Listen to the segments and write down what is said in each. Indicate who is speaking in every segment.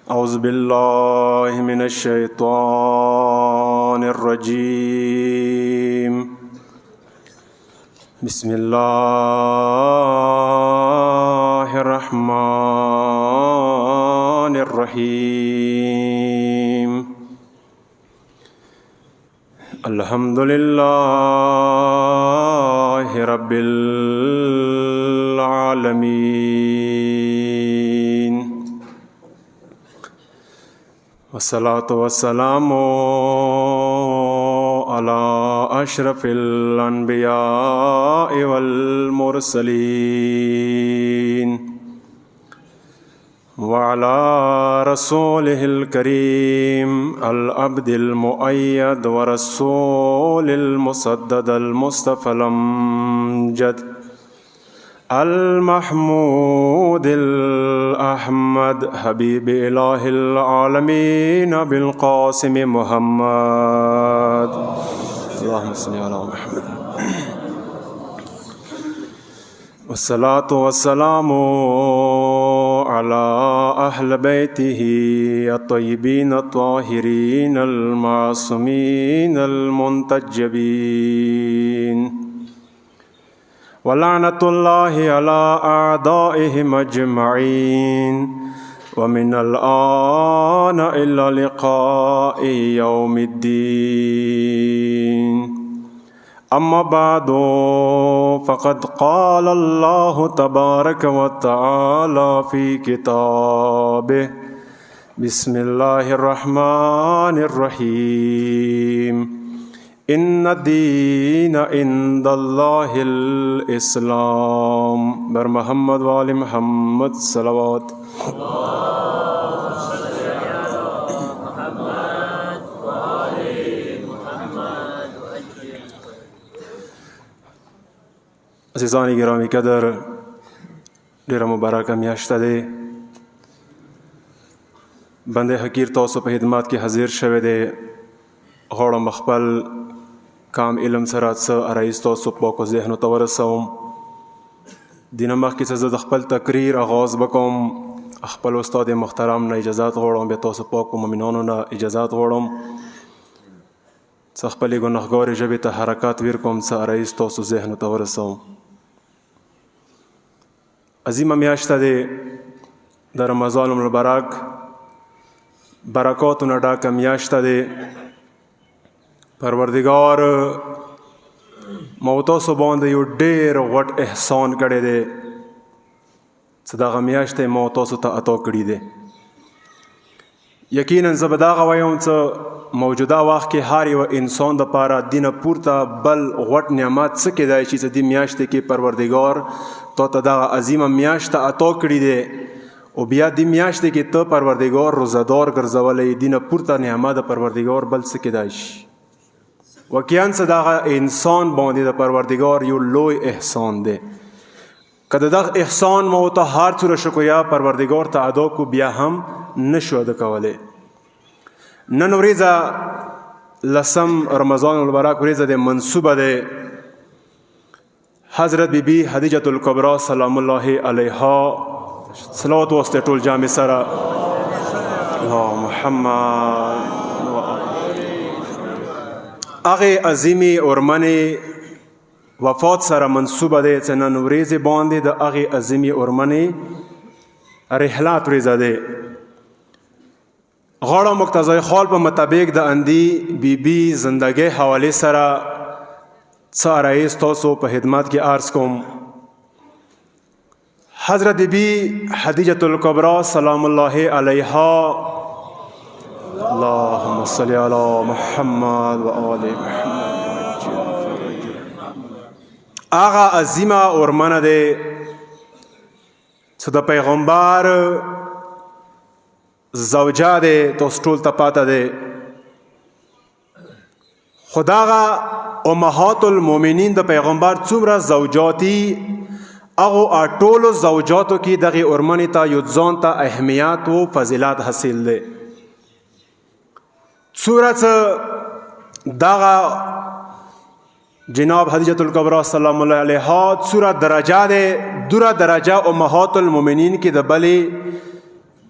Speaker 1: أعوذ بالله من الشيطان الرجيم. بسم الله الرحمن الرحيم. الحمد لله رب العالمين، والصلاة والسلام على أشرف الأنبياء والمرسلين، وعلى رسوله الكريم العبد المؤيد ورسول المسدد المصطفى الأمجد المحمود الأحمد حبيب إله العالمين بالقاسم محمد. اللهم صل على محمد. والصلاة والسلام على أهل بيته الطيبين الطاهرين المعصومين المنتجبين، ولعنة الله على أعدائهم أجمعين، ومن الآن إلى لقاء يوم الدين. أما بعد، فقد قال الله تبارك وتعالى في كتابه: بسم الله الرحمن الرحيم. إن الدين عند الله الإسلام. بر محمد وآل محمد صلوات. عزیزان گرامی قدر، ډیره مبارکه میاشت ده. بنده حقیر تاسو په خدمت کې حاضر شوی دی. غواړم خپل کام علم سره څه آرایش تاسو پاکو ذهنو ته ورسوم. دینه مخکې څه زه د خپل تقریر آغاز وکړم، خپل استاد محترم نه اجازات غواړم، بیا تاسو پاکو مؤمنانو نه اجازات غواړم څه خپلې ګناهګارې ژبې ته حرکات ور کوم، څه آرایش تاسو ذهنو ته ورسوم. عظیمه میاشت ده د رمضان المبارک، برکاتو نه ډکه میاشت ده. پروردگار مو تاسو باندې یو ډېر غټ احسان کړی دی چې دغه میاشت یې مو تاسو ته عطا کړي دی. یقینا زه به دغه وایم چې موجوده وخت کې هر یو انسان دپاره دینه پورته بل غټ نعمت څه کیدای شي چې دې میاشت کې پروردگار تا ته دغه عظیمه میاشت عطا کړي دی، او بیا دې میاشت کې ته پروردگار روزهدار ګرځولی. دینه پورته نعمت د پروردگار بل څه کیدای شي. واقعا څه دغه انسان باندې د پروردگار یو لوی احسان دی. که د دغه احسان مو ته هر څومره شکریا پروردگار ته ادا کو، بیا هم نشو ادا کولی. نن ورځ 10 رمضان المبارک ورځ د منسوبه ده حضرت بی بی خدیجه الکبری سلام الله علیها. صلوات واسطه ټول جامع سره محمد. هغه عظیمه اورمنې وفات سره منسوبه ده چې نن ورځ باندې د هغه عظیمه اورمنې رحلات ورځ ده. غاړه مقتضای خال په مطابق د اندی بی بی زندګۍ حواله سره څه آرایش تاسو په خدمت کې عرض کوم. حضرت بی بی خدیجه الکبری سلام الله علیها. اللهم صل علی محمد و آل محمد. آغا عظیمه اورمنه ده چې د پیغمبر زوجه ده، تاسو ټول ته پاته ده. خداغه امهات المؤمنین د پیغمبر څومره زوجاتی، هغه ټولو زوجاتو کې دغه اورمنې ته یو ځان ته اهمیت او فضیلت حاصل ده. صورت دغه جناب خدیجه الکبری سلام الله علیها صورت درجه ده. دوره درجه امهات المؤمنین کې د بلې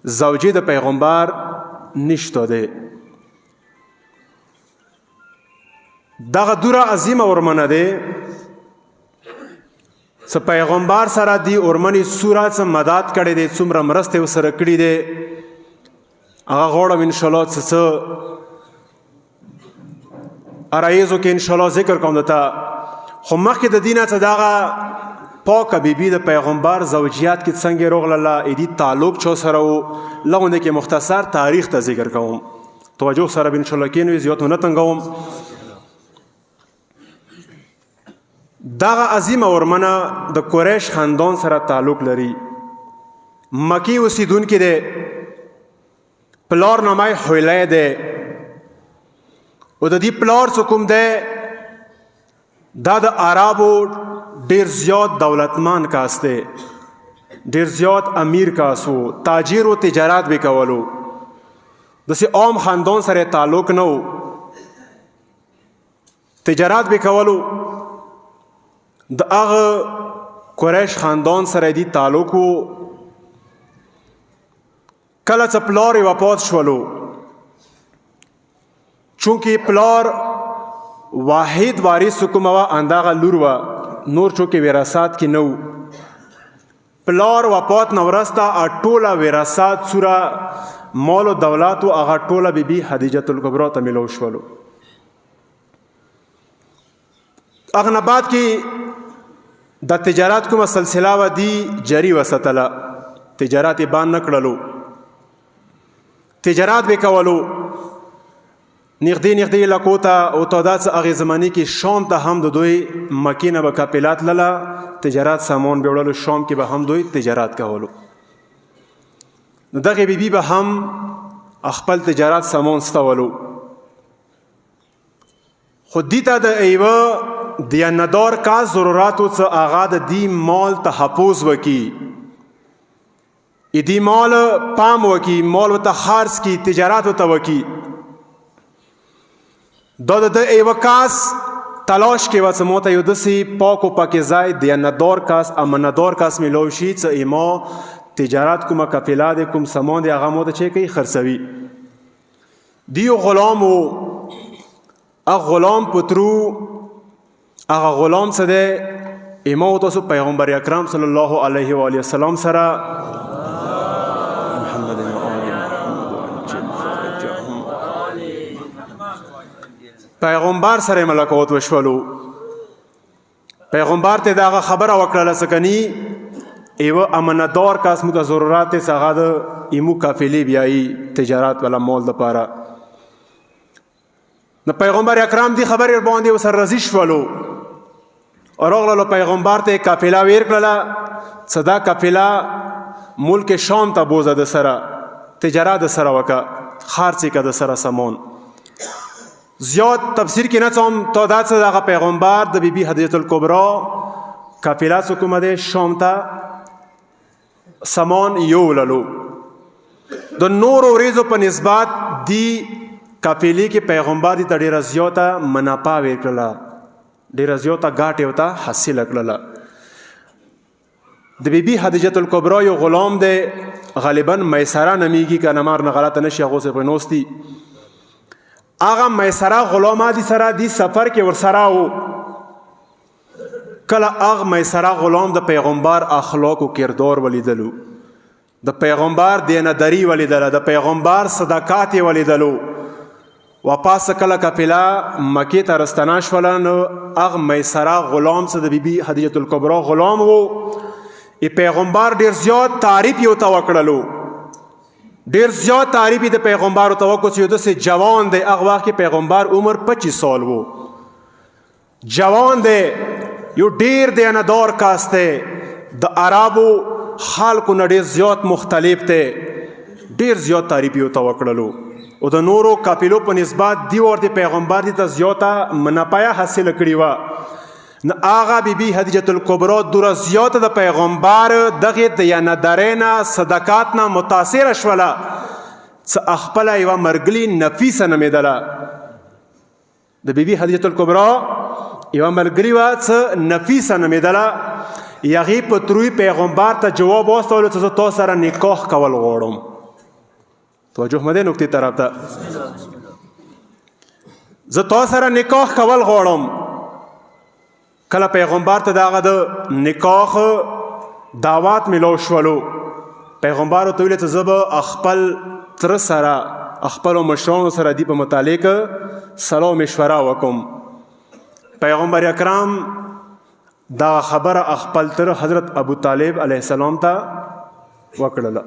Speaker 1: زوجې د پیغمبر نشته دی. دغه دوره عظیمه ورمنه دی څه پیغمبر سره دی ورمنې سوره څه مدد کړی دی، څومره مرستې ورسره کړي دی، هغه غواړم انشاءالله څه عرایضو کې انشاءالله ذکر کوم درته. خو مخکې د دې نه څه دغه پاکه بیبي د پیغمبر زوجیات کې څنګه راغله، ایدي تعلق چا سره و، لغونده کې مختصر تاریخ ته ذکر کوم. توجه سره به انشاءالله کېنوي، زیات نه تنګوم. دغه عظیمه ورمنه د قریش خاندان سره تعلق لري. مکی اوسیدونکی دی، پلار نامه حویلی دی، او د دې پلار څه کوم دی، دا د عربو ډیر زیات دولتمند کاس دی، ډیر زیات امیر کاس و، تاجر و، تجارت به کولو، داسې عام خاندان سره تعلق نه و، تجارت به کولو. د هغه قریش خاندان سره دی تعلق و. کله چې پلار یې وفات شولو، چونکې پلار واحد وارث کومه وه همدغه لور وه، نور چونکې وراثت کې نه و. پلار وفات نه وروسته ټوله وراثت سوره مال و دولت و هغه ټوله بیبي خدیجه الکبرا ته میلاو شولو. هغه نه بعد کې د تجارت کومه سلسله وه دی جاری وساتله، تجارت یې بند نه کړلو، تجارت به کولو. نږدې نږدې علاقو ته او تعداد څه هغې زمانې کې شام ته هم د دوی مکې نه به کاپلات لله، تجارت سامان به وړلو، شام کې به هم دوی تجارت کولو. نو دغې بیبي به هم خپل تجارت سامان ستولو. خو دې ته د یوه دیانتدار کس ضروراتو څه هغه د دې مال تحفظ وکړي، دې مال پام وکړي، مال ورته خرڅ کړي، تجارت ورته وکړي. دا د یوه کس تلاش کې وه څه ماته یو داسې پاک و پاکیزه دیانتدار کس، امانتدار کس میلاو شي څه ما تجارت کومه کفیله دی، کوم سامان دی، هغه ماته چې کوي خرڅوي. دی یو غلام و، هغه غلام پترو، هغه غلام څه دی، ما و تاسو پیغمبر اکرم صلی الله علیه و آله وسلم سره پیغمبر سره ملاقات وشولو. پیغمبر ته دغه خبره وکړله څه کني یوه امانتدار کس موږ ته ضرورت دی څه هغه د ایمو قافلې بیایي تجارت والا مال دپاره. نو پیغمبر اکرم دې خبرې باندې ورسره راضي شولو، راغللو پیغمبر ته قافله ویر کړله څه دا قافله ملک شام ته بوځه، د سره تجارت د سره وکړه، خرڅ یې کړه د سره سامان. زیات تفسیر کې نه څوم، تعداد څه دغه پیغمبر د بیبي خدیجه الکبرا قافله څه کومه دی شام ته سامان یوړلو. د نورو ورځو په نسبت دی قافلې کې پیغمبر دې ته ډېره زیاته منافع ورکړله، ډېره زیاته ګټه یې ورته حاصله کړله. د بیبي خدیجه الکبرا یو غلام دی، غالبا میسره نومیږي که نمار نه غلطه نشي، هغو سره پرېناست دي. هغه میسره غلام دي سره دی سفر کې ورسره و. کله هغه میسره غلام د پیغمبر اخلاق و کردار ولیدلو، د پیغمبر دیانتداري ولیدله، د پیغمبر صداقت یې ولیدلو. واپس کله قافله مکې ته راستنه شوله، نو هغه میسره غلام څه د بیبي خدیجه الکبرا غلام و، پیغمبر ډېر زیات تعریف یې ورته وکړلو، ډېر زیات تعریف یې د پیغمبر ورته وکړو چې یو داسې جوان دی. هغه وخت کې پیغمبر عمر 25 سال و، جوان دی، یو ډېر دیانتدار کس دی، د عربو خلکو نه ډېر زیات مختلف دی، ډېر زیات تعریف یې ورته وکړلو. او د نورو قافلو په نسبت دی ورته پیغمبر دې ته زیاته منافع حاصله کړې وه. نو هغه بیبي خدیجه الکبرا دوره زیاته د پیغمبر دغې دیانتدارۍ نه صداقت نه متاثره شوله، څه خپله یوه مرګلي نفیسه نومېدله. د بیبي خدیجه الکبرا یوه ملګري وه څه نفیسه نومېدله. هغې په تروی پیغمبر ته جواب واستولو چې زه تا سره نکاح کول غواړم. توجه مده نکته طرف ته. زه تا سره نکاح کول غواړم. کله پیغمبر ته دغه د نکاح دعوت ملو شولو، پیغمبر ورته ویل چې زه به خپل تره سره خپلو مشرانو سره دې په متعلق صلاح مشوره وکړم. پیغمبر اکرم دا خبره خپل تره حضرت ابو طالب علیه السلام ته وکړله.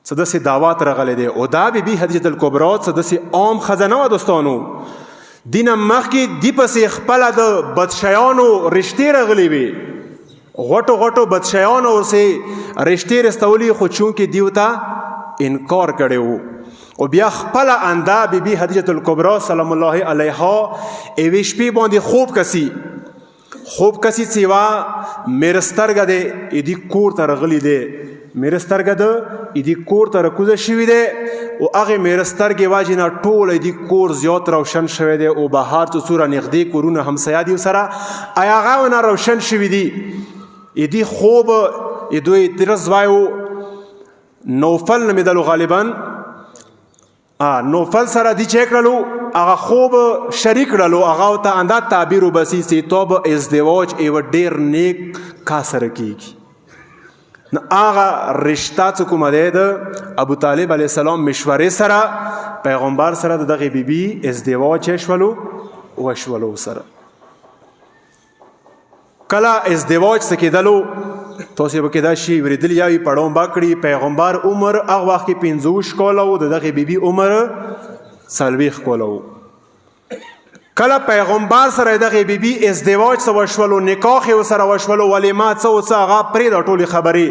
Speaker 1: څه داسې دعوت راغلی دی. او دا بی بی خدیجه الکبرا څه داسې عام ښځه نه وه دوستانو. دې نه مخکې دې پسې خپله د بدشیانو رشتې راغلې وې، غټو غټو بدشیانو ورسې رشتې رستولي، خو چونکې دیو ته انکار کړی و. او بیا خپله انده بی بی خدیجه الکبرا سلام الله علیها یوې شپې باندې خوب کسی چې یوه میره سترګه دی دې کور ته راغلی دی، میره سترګه ده دې کور ته راکوزه شوي دی. او هغې میره سترګې وجې نه ټوله دې کور زیات روشن شوی دی. او بهر څو څومره نږدې کورونه همسایه دي ورسره هغه ونه روشن شوي دي. دې خوب دوی تېره زوی و نوفل نومېدلو غالبا، نوفل سره دې چې کړلو هغه خوب شریک کړلو. هغه ورته انده تعبیر وبسي چې تا به ازدواج یوه ډېر نیک کا سره کېږي. نو هغه رشته چې کومه دی د ابو طالب علیه السلام مشورې سره پیغمبر سره د دغې بیبي ازدواج وشولو سره. کله ازدواج څه کېدلو تاسې به کېدای شي اورېدلي یا وي پړاو به کړي. پیغمبر عمر هغه وخت کې 50 کاله و، د دغې بیبي عمر 40 کاله و. کله پیغمبر سره دغې بیبي ازدواج څه وشولو، نکاح یې ورسره وشولو، ولیمه څه و څه هغه پرېږده ټولې خبرې.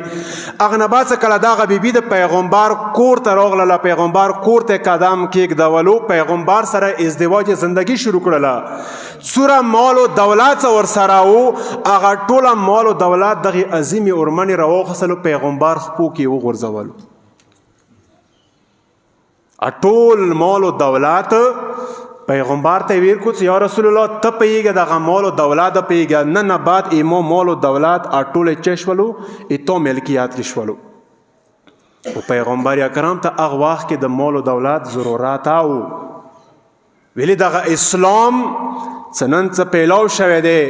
Speaker 1: هغه نه بعد څه کله دغه بیبي د پیغمبر کور ته راغلله، پیغمبر کور ته قدم کېږدولو، پیغمبر سره ازدواج زندگی شروع کړله. څومره مال و دولت څه ورسره و هغه ټوله مال و دولت دغې عظیمې اورمنې راواخیستلو، پیغمبر خپو کې وغورځولو. ټول مال و دولت پیغمبر ته ویل کو چې یا رسول الله ته پوهېږه دغه مال و دولت ده پوهېږه نه بعد ایمو مال و دولت ټول چه شولو تو ملکیت کې شولو. او پیغمبر اکرم ته هغه وخت کې د مال و دولت ضرورت او ویلي دغه اسلام څه نن څه پیلاو شوی دی.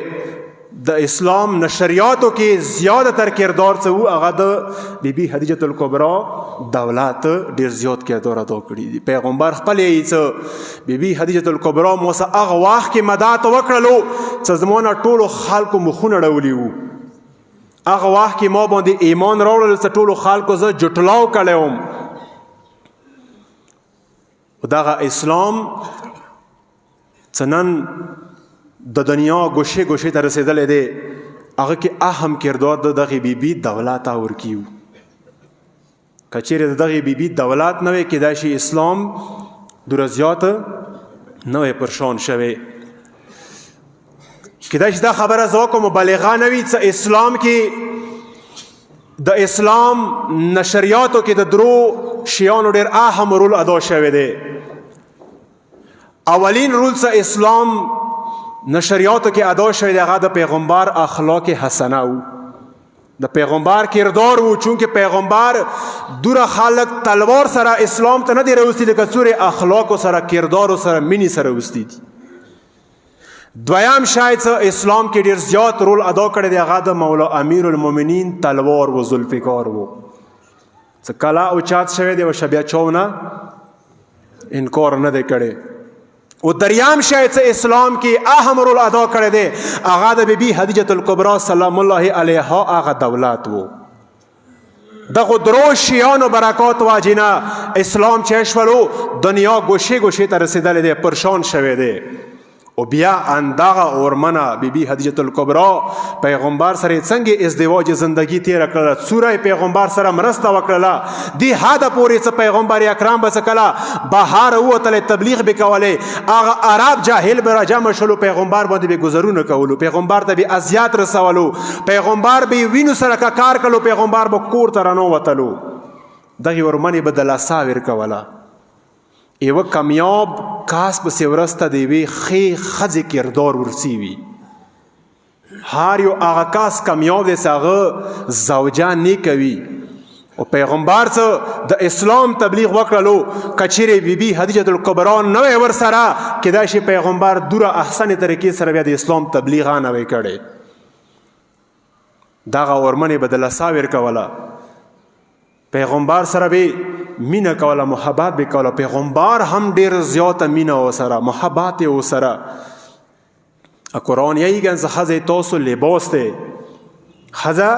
Speaker 1: د اسلام نشریاتو کې زیاده تر کردار څه و هغه د بیبي خدیجه الکبرا دولت ډېر زیات کردار ادا کړي دي. پیغمبر خپل یې څه بیبي خدیجه الکبرا مو څه هغه وخت کې مدد وکړلو چې زما نه ټولو خلکو مخونه ړولي وو. هغه وخت کې ما باندې ایمان راوړل چې ټولو خلکو زه جټلاو کړی وم. دغه اسلام څه نن د دنیا ګوشې ګوشې ته رسېدلی دی. هغه کې اهم کردار د دغې بیبي دولت ورکیو. که چیرې د دغې بیبي دولت نه وی کېدای شي اسلام دومره زیات نه وی پرشان شوی. کېدای شي دا خبره زه وکړم مبالغه نه وي چې اسلام کې د اسلام نشریاتو کې د درو شیانو ډېر اهم رول ادا شوی دی. اولین رول څه اسلام نشریاتو کې ادا شوی دی هغه د پیغمبر اخلاق حسنه و، د پیغمبر کردار و. چونکه پیغمبر دوره خلق تلوار سره اسلام ته نه دی راوستی لکه څورې اخلاقو سره کردارو سره مینې سره وستی دي. دویم شاید اسلام کې ډېر زیات رول ادا کړی دی هغه د مولا امیر المؤمنین تلوار و ذوالفقار و. څه کلا اوچات شوی دی او بیا چاونه انکار نه دی کړی. او دریم شاید اسلام کې اهم رول ادا کړی دی هغه د بیبي خدیجه الکبرا سلام الله علیها هغه دولت و. دغه درو شیانو برکات واجې نه اسلام چې شولو دنیا ګوشې ګوشې ته رسېدلی دی، پرشان شوی دی. او بیا اندغه اورمنه بیبي خدیجه الکبرا پیغمبر سره څنګه ازدواج زندگی تیر کړله، څومره پیغمبر سره مرسته وکړله. دې حد پورې چې پیغمبر اکرم به څه کله بهر ووتلی تبلیغ به کولی، هغه عرب جاهل به راجمع شولو، پیغمبر باندې به ګذرونه کولو، پیغمبر ته به اذیت رسولو، پیغمبر به وینو سره کار کولو، پیغمبر به کور ته رانووتلو. دغې اورمنې به د لاسه ورکوله. یوه کامیاب کاس پسې ورسته د یوې ښې ښځې کردار ورسی وي. هر یو هغه کاس کامیاب دی چې هغه زوجه نیکه وي او پیغمبر څه د اسلام تبلیغ وکړلو کچېرې بیبي خدیجه الکبرا نه وی ورسره کېدای شي پیغمبر دوره احسن طریقې سره بیا د اسلام تبلیغ نه وی کړی دغه ورمنې به د لسا ورکوله پیغمبر سره به مینه کوله محبت به کوله پیغمبر هم ډېر زیاته مینه ورسره محبت یې ورسره قرآن یې ګنځ ښځې تاسو لباس دی ښځه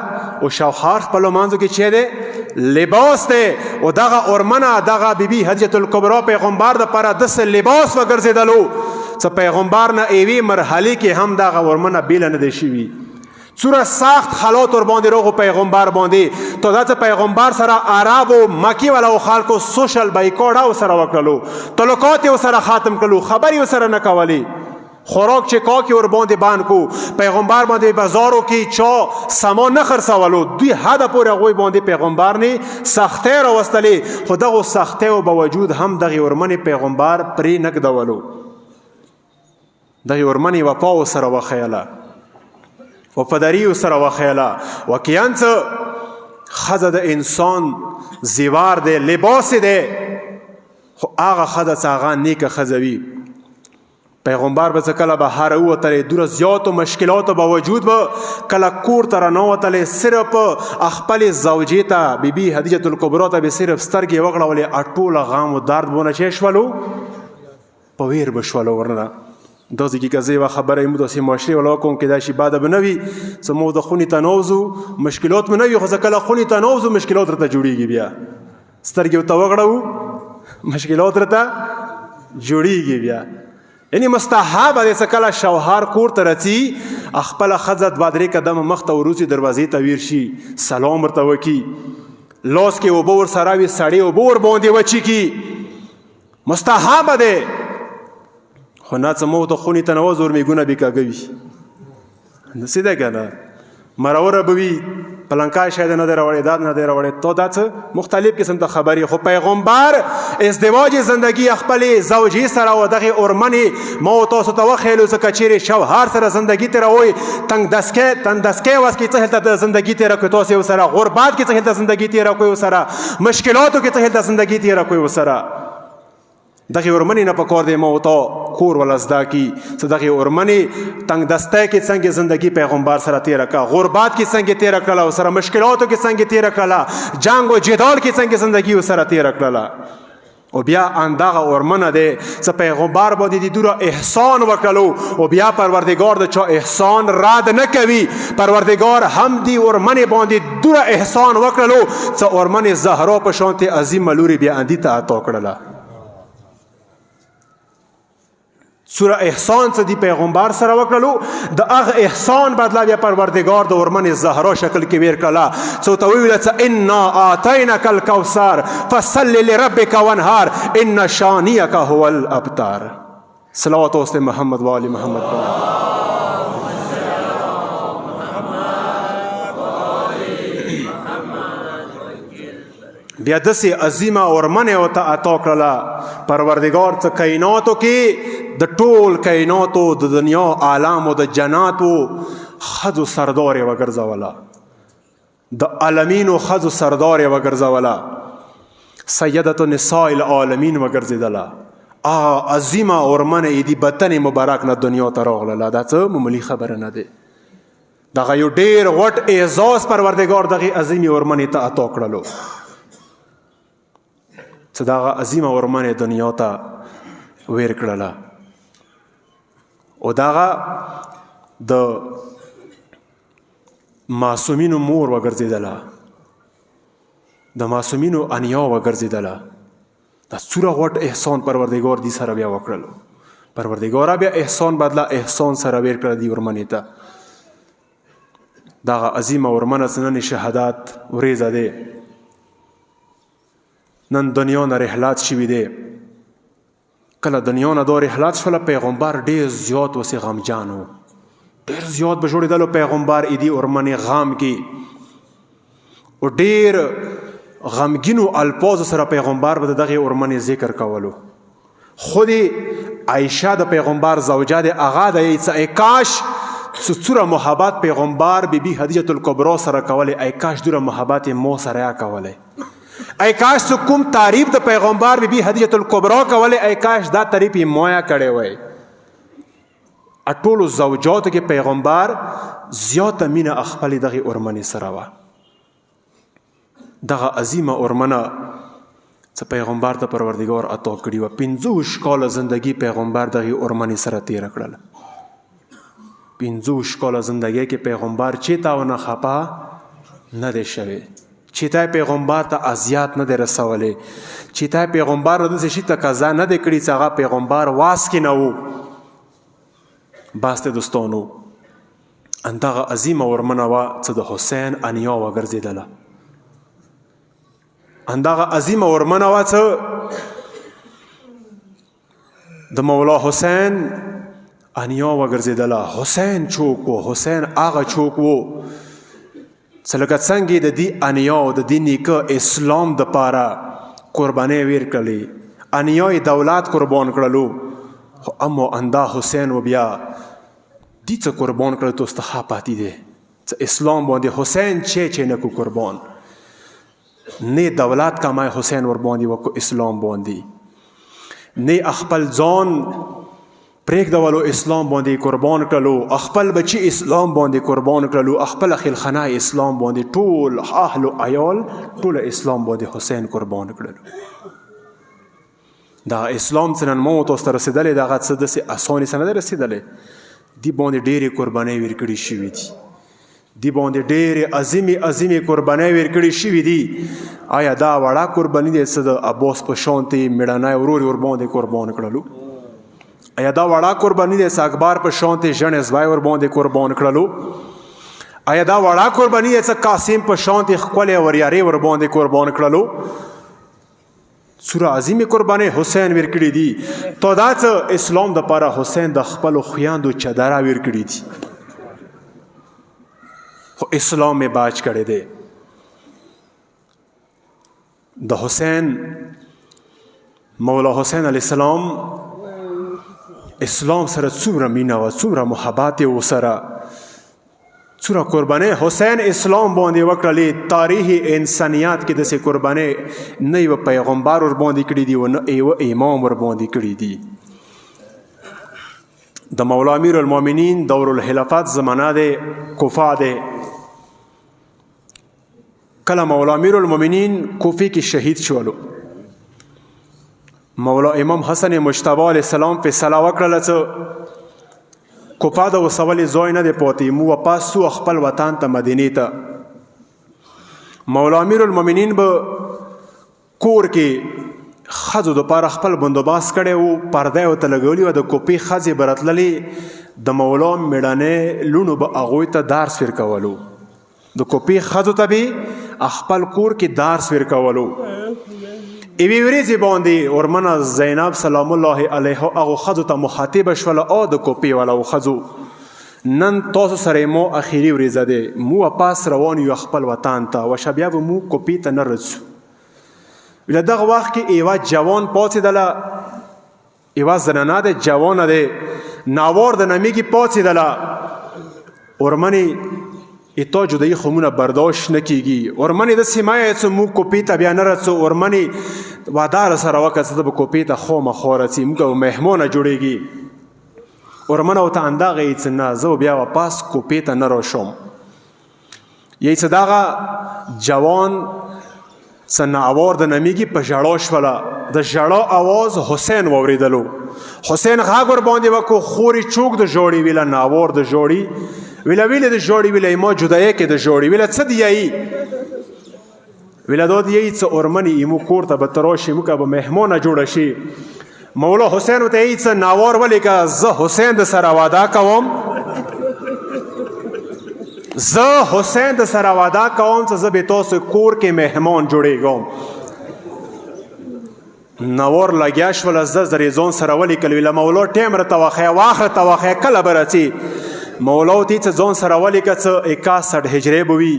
Speaker 1: او شوهر خپلو منځو کې چې دی لباس دی او دغه ورمنه دغه بیبي حجة الکبرا پیغمبر دپاره داسې لباس وګرځېدلو څه پیغمبر نه یوې مرحلې کې هم دغه ورمنه بیله نه دی شوي څومره سخت حالات ور باندې راغو پیغمبر باندې تو دا څه پیغمبر سره عربو مکی والا خلکو سوشل بایکاټ او سره وکړلو تعلقات یې سره ختم کړلو خبرې سره نه کولې خوراک چې کاکي ور باندې باندې کو پیغمبر باندې بازارو کې چا سامان نه خرڅولو دوی حد پورې هغوی باندې پیغمبر نه سختۍ راوستلې خو دغو سختیو باوجود هم دغې ورمنې پیغمبر پرې نه ږدولو دغې ورمنې وفا ورسره وښیله وفاداري ورسره وښیله واقعا څه ښځه د انسان زیوار دی لباس دی خو هغه ښځه څه هغه نیکه ښځه وي پیغمبر به څه کله بهر ووتلی دوره زیاتو مشکلاتو باوجود به کله کور ته رانوتلی صرف خپلې زوجې ته بیبي حدیجة الکبرا ته به صرف سترګې وغړولې ټوله غم و درد بونه چې شولو په ویر به شولو ورنه داسې کې که زه یوه خبره یې مو داسې معاشرې والا کوم کېدای شي باده به نه وي څه مو د خونې ته نوځو مشکلات مو نه وي خو څه کله خونې ته نوځو مشکلات راته جوړېږي بیا سترګې ورته وغړوو مشکلات راته جوړېږي بیا یعنی مستحب دی څه کله شوهر کور ته راځي خپله ښځه دوه درې قدمه مخته وروځي دروازې ته ویر شي سلام ورته وکړي لاس کې اوبه ورسره وي سړې اوبه ورباندې وچیږي مستحب دی خو نه څه مو ته خونې ته نوځو ورمېږونه بې کاږه وي داسې دی که نه مروره به وي پلنکای شاید نه دی راوړی دا نه دی راوړی تو دا څه مختلف قسم ته خبرې خو پیغمبر ازدواج زندگی خپلې زوجې سره و دغې ارمنې ما و تاسو ته وښیلو ځکه چیرې شوهر سره زندگی تېروئ تنګدسکی وس کې څه هلته زندگی تېره کړئ تاسې ورسره غربت کې څه هلته زندگی تېره کړئ ورسره مشکلاتو کې څه هلته زندگی تېره کړئ ورسره دغې ورمنې نه پکار دی ما ورته کور وله زده کړي څه دغې ورمنې تنګدستی کې څنګه زندگی پیغمبر سره تېره کړه غربت کې څنګه تېره کړله ورسره مشکلاتو کې څنګه تېره کړله جنګ و جدال کې څنګه زندگی ورسره تېره کړله او بیا اندغه ورمنه دی څه پیغمبر باندې د دوره احسان وکړلو او بیا پروردګار د چا احسان رد نه کوي پروردګار هم دی ورمنې باندې دوره احسان وکړلو څه ورمنې زهرا په شانتې عظیمه لورې بیا اندي ته عطا کړله سوره احسان څه دی پیغمبر سره وکړلو د هغه احسان بدله بیا پروردګار د ورمنې زهرا شکل کې ویر کړله څه ورته وویله څه انا آتینک الکوثر فصل لربک وانحر ان شانیک هو الابتر صلوات واسطه محمد و آل محمد بیا داسې عظیمه ورمنې ورته عطا کړله پروردګار څه کائناتو کې د ټول کائناتو د دنیا عالمو د جناتو ښځو سردار یې وګرځوله د عالمینو ښځو سردار یې وګرځوله سیدة نساء العالمین وګرځېدله عظیمه ورمنه یې د بطن مبارک نه دنیا ته راغلله دا څه معمولي خبره نه دی دغه یو ډېر غټ اعزاز پروردګار دغې عظیمې ورمنې ته عطا کړلو څه دغه عظیمه ورمنې دنیا ته ویر کړله او دغه د معصومینو مور وګرځېدله د معصومینو انیا وګرځېدله دا څومره غټ احسان پروردګار دې سره بیا وکړلو پروردګاره بیا احسان بدله احسان سره ویر کړه دې ورمنې ته دغه عظیمه ورمنه څه نن شهادت ورېځه دی نن دنیا نه رحلات شوي دی کله دنیا نه دا رحلات شوله پیغمبر ډېر زیات وسې غمجان و ډېر زیات به جوړېدلو پیغمبر ایدي ورمنې غم کې او ډېر غمګینو الفاظو سره پیغمبر به د دغې ورمنې ذکر کولو خود عایشه د پیغمبر زوجه د هغه د ای کاش څومره محبت پیغمبر بیبي خدیجه الکبرا سره کولی، ای کاش دومره محبت مو سره یا کولی، ای کاش څه کوم تعریف د پیغمبر بیبي خدیجه الکبرا کولی، ای کاش دا تعریف یې مو یا کړی وی. ټولو زوجاتو کې پیغمبر زیاته مینه خپلې دغې اورمنې سره وه. دغه عظیمه اورمنه څه پیغمبر ته پروردګار عطا کړي وه. 50 کاله زندگی پیغمبر دغې اورمنې سره تېره کړله. 50 کاله زندگی کې پیغمبر چېته ونه خفه نه دی شوی، چېته پیغمبر ته اذیت نه دی رسولی، چېته پیغمبر نه داسې شي تقاضا نه دی کړي چې هغه پیغمبر واس کې نه و. بس د دوستانو همدغه عظیمه ورمنه وه چې د حسین انیا وګرځېدله. همدغه عظیمه ورمنه وه چې د مولا حسین انیا وګرځېدله. حسین چوک و، حسین هغه چوک و چې لکه څنګه د دې انیا او د دې نیکه اسلام دپاره قربانۍ ویر کړلې، انیا یې دولت قربان کړلو، خو اما اندا حسین و بیا دی څه قربان کړل تو استخا پاتې دی څه اسلام باندې حسین چې نه کو قربان نه دولت کمای حسین ور باندې وکړو اسلام باندې نه خپل ځان پرېږدولو اسلام باندې قربان کړلو، خپل بچي اسلام باندې قربان کړلو، خپل خلخانه اسلام باندې ټول اهل او عیال ټول اسلام باندې حسین قربان کړلو. دا اسلام څنګه مو تاسو ته رسیدلې دا غت څه د اساني سره نه رسیدلې، دی باندې ډېرې قربانۍ ورکړې شوې دي، دی باندې ډېرې عظیمې قربانۍ ورکړې شوې دي. آیا دا وړه قرباني دی څه د عباس په شانتې میړنی ورور ور باندې قربان کړلو؟ آیا دا وړه قرباني دی څه اکبر په شانتې ژڼې زوی ور باندې قربان کړلو؟ آیا دا وړه قرباني دی څه قاسم په شانتې ښکلې وریارې ور باندې قربان کړلو؟ سوره عظیمه قربانۍ حسین ورکړي دي. تو دا څه اسلام دپاره حسین د خپلو خویندو چدره ورکړي دي، خو اسلام یې باج کړی دی. د حسین مولا حسین علیه السلام اسلام سره څومره مینه وه، څومره محبت یې ورسره، څومره قربانۍ حسین اسلام باندې وکړلې. تاریخ انسانیت کې داسې قربانۍ نه یوه پیغمبر ور باندې کړي دي او نه یوه امام ور باندې کړي دي. د مولا امیر المؤمنین دور الخلافت زمانه دی، کوفه دی. کله مولا امیر المؤمنین کوفې کې شهید شولو، مولا امام حسن مجتبی علیه السلام فیصله وکړله چې کوفه د وسولې ځای نه دی پاتې، مو واپس سو خپل وطن ته مدینې ته. مولا امیر المؤمنین به کور کې ښځو دپاره خپل بندوبست کړی و، پرده یې ورته لګولې وه، د کوفې ښځې به راتللې، د مولا میړنۍ لوڼو به هغوی ته درس ورکولو، د کوفې ښځو ته به خپل کور کې درس ورکولو. ایوی ورځې باندې ورمنه زینب سلام الله علیها هغو ښځو ته مخاطبه شوله، او د کوفې والا ښځو نن تاسو سره مو اخري ورځه دی، مو واپس روان یو خپل وطن ته، وشه بیا به مو کوفې ته نه رسو. له دغه وخت کې یوه جوان پاڅېدله، یوه زنانه دی جوانه دی، ناوار د نمیږي پاڅېدله، ورمنې اتا جدایی خمونه برداشت نکیږي، ورمنې داسې مه یې چې موږ کوفې ته بیا نه رسو، ورمنې وعده راسره وکړه چې ته به کوفې ته خامخا رسې، موږ به مهمانه جوړېږي. ورمنه ورته همدغه یې چې نه زه به بیا واپس کوفې ته نه راشم. یې چې دغه جوان څه ناوار د نمیږي په ژړا شوله، د ژړا اواز حسین واورېدلو. حسین غږ ورباندې وکړو، خورې چوک د ژاړي ویله، ناوار د ژاړي ویله، ویله د ژاړي ویله، ما جدایۍ کې د ژاړي ویله، څه دی یایي ویله، دا دی یایي څه ورمنې ایمو کور ته به ته راشي، موږ به مهمانه جوړه شي. مولا حسین ورته یایي څه ناوار ولیکه، زه حسین د سره وعده کوم، زه حسین د سره وعده کوم چې زه به تاسو کور کې مهمان جوړېږم. ناوار لګیا شوله، زه زرې ځان سره ولیکل، ویله مولا ټیم راته وښیه، وخت راته وښیه، کله به راځې؟ مولا ورته چې ځان سره ولیکه چې 61 هجرې به وي،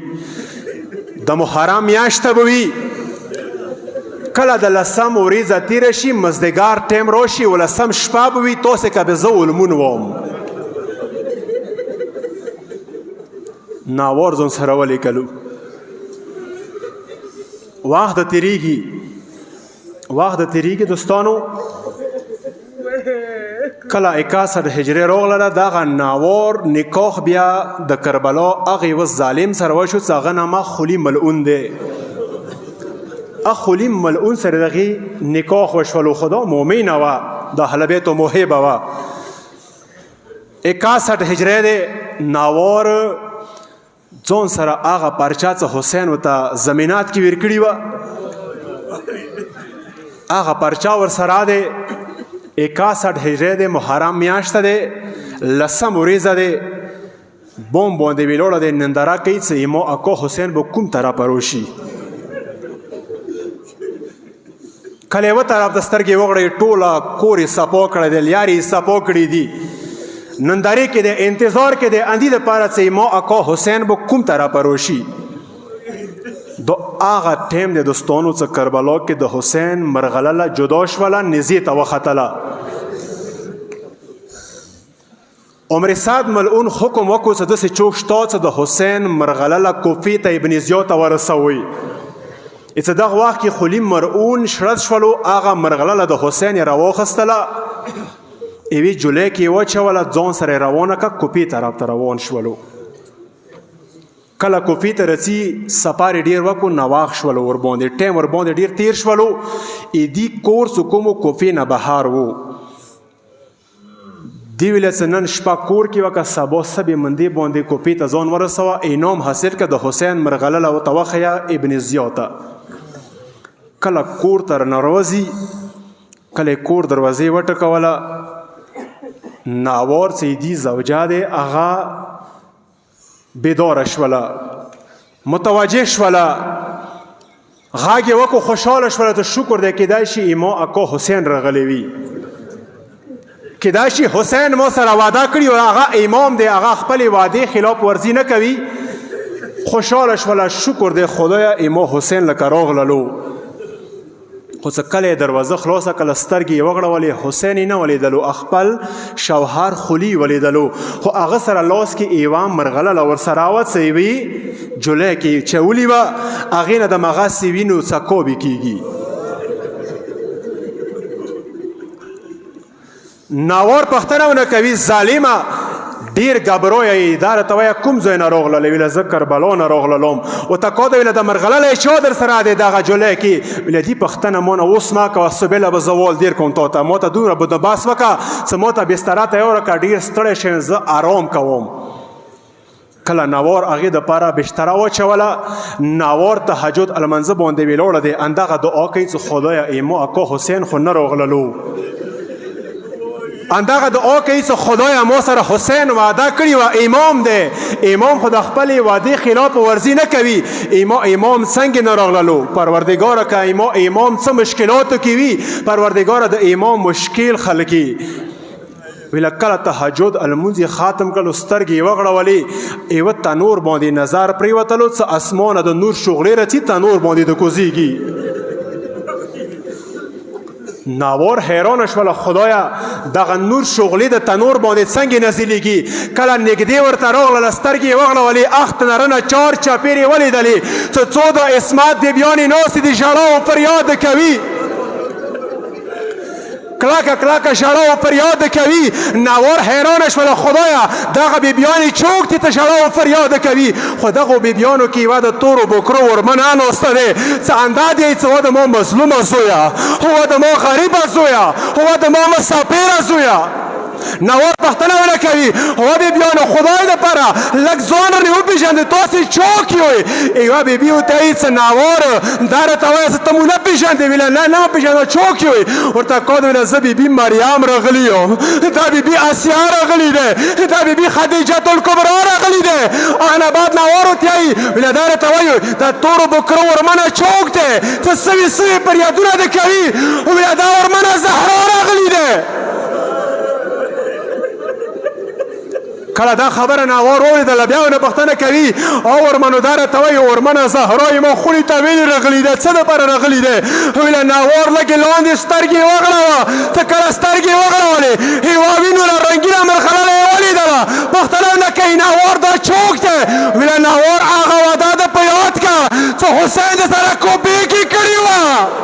Speaker 1: د محرم میاشته به وي، کله د 10 ورځه تېره شي، مازدیګر ټیم راشي، 11 شپه به وي، تاسې که به زه ولمون وم. ناور ځان سره ولیکلو. وخت د تیریږي دوستانو. کله 61 هجري راغله دغه ناور نکاح بیا د کربلا هغې و ظالم سره وشو چې هغه نامه خولي ملعون دی. خولي ملعون سره دغې نکاح وشولو. خو دا مؤمنه وه، د اهل بیت و محبه وه. 61 هجري دی. ناور ځان سره هغه پرچه څه حسین ورته زمینات کې ویر کړي وه، هغه پرچه ورسره دی. 61 هجري دی. محرم میاشته دی. 10 ورځه دی. بوم باندې ویلوړه دی. ننداره کوي چې ایمو اکو حسین به کوم طرف روشي. کله یوه طرف ته سترګې وغړوي ټوله کور یې صفا کړی دی، لیارې یې صفا کړي دي. نندارې کې دی، انتظار کې دی اندي دپاره چې ایمو اکو حسین به کوم طرف روشي. د هغه ټیم دی دوستانو چې کربلا کې د حسین مرغلله جدا شوله، نزې ته وختله. عمر سعد ملعون حکم وکړو چې داسې څوک شته چې د حسین مرغلله کوفې ته ابن زیاد ته ورسوي. چې دغه وخت کې خولي ملعون شړد شولو، هغه مرغلله د حسین یې راواخیستله، یوې جولۍ کې یې واچوله، ځان سره یې روانه کړه، کوفې طرف ته روان شولو. کله کوفې ته رسي سفر یې ډېر وکړو، نواخ شولو ورباندې، ټایم ورباندې ډېر تیر شولو. ایدي کور چې کوم کوفې نه بهار و، دی ویله چې نن شپه کور کې وکړه، سبا سبې مندې باندې کوفې ته ځان ورسوه، انعام حاصل کړه، د حسین مرغلله ورته وښیه ابن زیاد ته. کله کور ته راننوځي، کله یې کور دروازې وټکوله. ناور چې دی زوجه دی هغه بیداره شوله، متوجه شوله، غږ یې وکړو، خوشحاله شوله. ته شکر دی کیدای شي ایما اکا حسین راغلی وي، کیدای شي حسین ما سره وعده کړي او هغه امام دی، هغه خپلې وعدې خلاف ورزي نه کوي. خوشحاله شوله، شکر دی خدایه ایما حسین لکه راغللو. خو څه کله یې دروازه خلاصه کړله، سترګې یې وغړولې، حسین یې نه ولیدلو، خپل شوهر خولي ولیدلو. خو هغه سره لاس کې ایوه مرغلله ورسره وه، څه یوې جولۍ کې چولې وه، هغې نه د مغسې وینو څکابې کېږي. ناور پوښتنه ونه کوي، ظالمه ډیر ګبرویه یې، دا راته وایه کوم ځای نه راغللی؟ ویله زه کربلا نه راغللم. ورته کا ده ویله د مرغلله یې چا در سره دی دغه جولۍ کې؟ ویله دې پوښتنه ما نه اوس مه کوه، صبحله به زه وال دیر کوم تا ته، ما ته دومره بس وکړه چې ما ته بستره تیاره کړه، ډېر ستړی شوم، زه آرام کوم. کله ناور هغې دپاره بستره واچوله. ناور تهجد المنځه باندې ویلوړه دی، همدغه دعا کوي چې خدایه ایما اکا حسین خو نه راغللو، اندغه دعا کوي چې خدایه ما سره حسین وعده کړې وه، امام دی، امام خو د خپلې وعدې خلاف ورزي نه کوي. امام څنګه نه راغللو؟ پروردګاره که امام څه مشکلاتو کې وي، پروردګاره د امام مشکل خلکي. ویله کله تهجد المونځ یې ختم کړلو، سترګې یې وغړولې، یوه تنور باندې نظر پرېوتلو، څه اسمانه د نور شغلې رسي، تنور باندې د کوزیږي. ناور حیرانه شوله، خدایه دغه نور شغلې د تنور باندې څنګه نازلېږي؟ کله نږدې ورته راغلله، سترګې یې وغړولې، اخ نرنه چار چاپېر یې ولیدلې چې څو د عصمت بیبیانې ناستې دي، ژړا او فریاد کوي، کلکه کلکه ژړا او فریاد کوي. ناور حیرانه شوله، خدایه دغه بیبیانې څوک دي ته ژړا او فریاد کوي؟ خو دغو بیبیانو کې یوه د تورو بوکرو ورمنه ناسته دی، څه انداد یې چې د ما مظلومه زویه، هو د ما غریبه زویه، هو د ما مسافره زویه. ناور پوښتنه ونه کوي، هو بیبیانو خدای دپاره لږ ځان رانې وپېژندې، تاسې څوک یوئ؟ یوه بیبي ورته وایي چې ناور دا راته وایه چې ته مو نه پېژندې؟ ویله نه نه پېژنده، څوک یوئ؟ ورته کاده ویله زه بیبي مریم راغلی یم، دا بیبي اسیا راغلی دی، دا بیبي خدیجة الکبرا راغلی دی. هغه بعد ناور ورته وایي، ویله دا راته وایي دا تورو بکرو ورمنه څوک دی چې سوي سوي فریادونه دې کوي؟ ویله دا ورمنه زهرا راغلی دی. کله دا خبره ناور واورېدله بیا ونه پوښتنه کوي او ورمنوداره ته وایي ورمنه زهرا ما خونې ته ولې رغلي ده څه دپاره رغلي دی ویله ناور لږې لاندې سترګې وغړوه ته کله سترګې وغړولې هېوا وینو له رنګینه مرخلله یې ولیدله پوښتنه نه کوي ناور دا چوک دی ویله ناور هغه وعده ده په یاد که څه حسین د سره کوپېکې کړې وه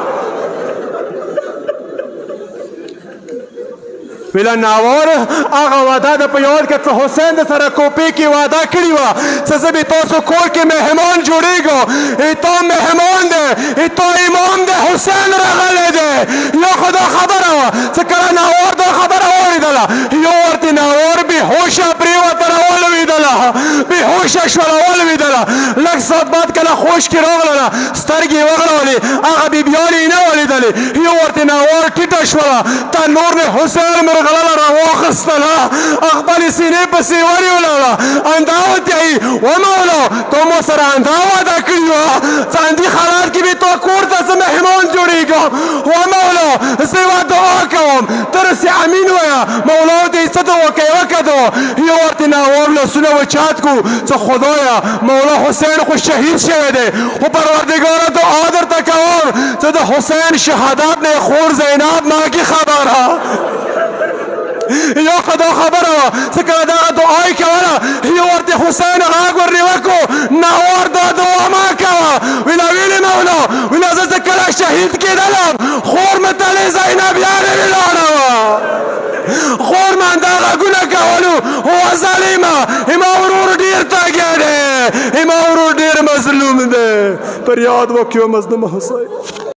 Speaker 1: ویله ناور هغه وعده ده په یاد که څه حسین د سره کوپې کې وعده کړې وه څه زه به تاسو کور کې مهمان جوړېږو تا مهمان دی تا امام دی حسین راغلی دی یا خو دا خبره وه څه کله ناور دا خبره واورېدله یو ورته ناور بېهوشه پرېوته راولوېدله بېهوشه شوله ولوېدله لږ ساعت بعد کله خوش کې راغلله سترګې یې وغړولې هغه بیبیانې یې نه ولیدلې یو ورته ناور ټیټه شوله تنور نه حسین مرغلله راواخیستله خپلې سینې پسې ونیوله اندا ورته وایي ومولا تا ما سره اندا وعده کړې وه څاندي حالات کې به تا کور ته زه مهمان جوړېږم ومولا زه یوه دعا کوم ته رسې امین وایه مولا دې څه دعا کوي وکړه دعا یو ورته ناور لاسونه وچات کړو څه خدایه مولا حسین خو شهید شوی دی خو پروردګاره دعا درته کوم چې د حسین شهادت نه خور زینب ماکې خبره یو خدا خبره وه څه کله دغه دعا یې کوله یو ورته حسین غږ ورنې وکړو ناور دا دعا مه کوه ویله ویلې مولا ویله زه کله شهید کېدلم خور مې تلې زینبیانې ولاړه وه خور مې همدا غږونه کولو هو ظالمه زما ورور ډېر تږی دی زما ورور ډېر مظلوم دی پر یاد وکړو مظلوم حسین